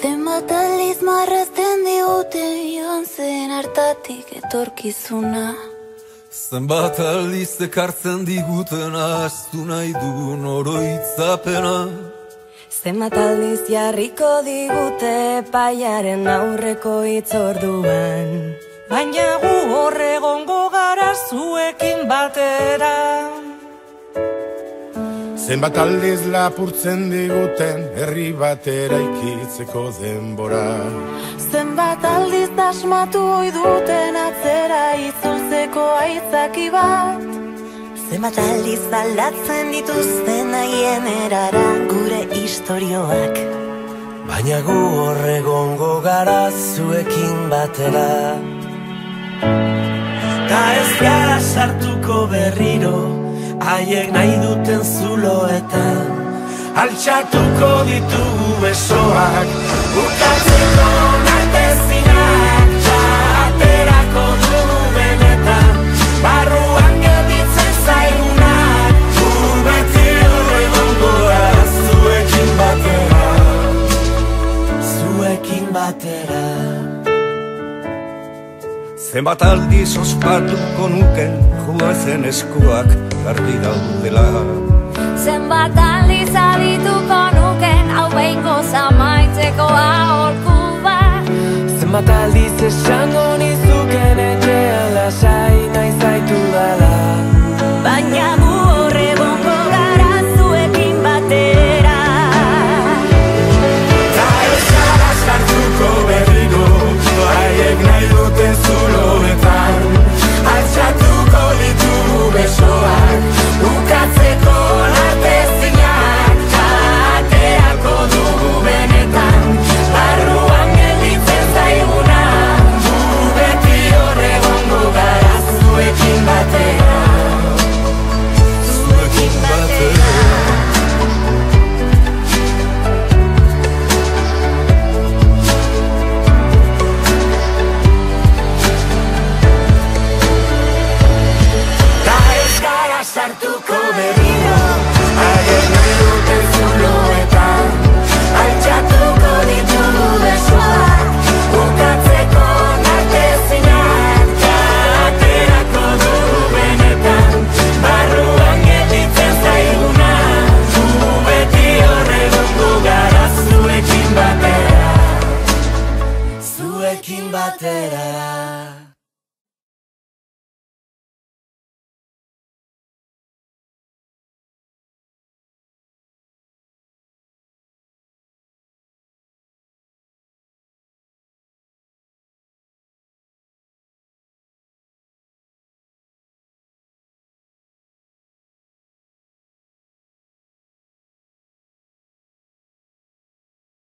Zenbat aldiz marrazten digute joan zen hartatik etorkizuna. Zenbat aldiz ekartzen diguten ahaztu nahi dugun oroitzapena. Zenbat aldiz jarriko digute paiaren aurreko hitzorduan. Baina gu horregongo gara zuekin batera. Zenbat aldiz lapurtzen diguten herri batera ikitzeko denbora. Zenbat aldiz asmatu ohi duten atzera itzultzeko aitzaki bat. Zenbat aldiz aldatzen dituzten haien erara gure istorioak. Baina gu horregongo gara zuekin batera. Ta ez gara sartuko berriro haiek nahi duten zuloetan. Altxatuko ditugu besoak, bukatzeko nartezinak. Aterako dugu benetan, barruan gelditzen zaigunak. Gu beti horregongo gara zuekin batera. Zuekin batera. Zenbat aldiz ospatuko nuke juezen eskuak garbi daudela. Zenbat aldiz adituko nuken hau behingoz amaitzeko aholku bat. Zenbat aldiz esango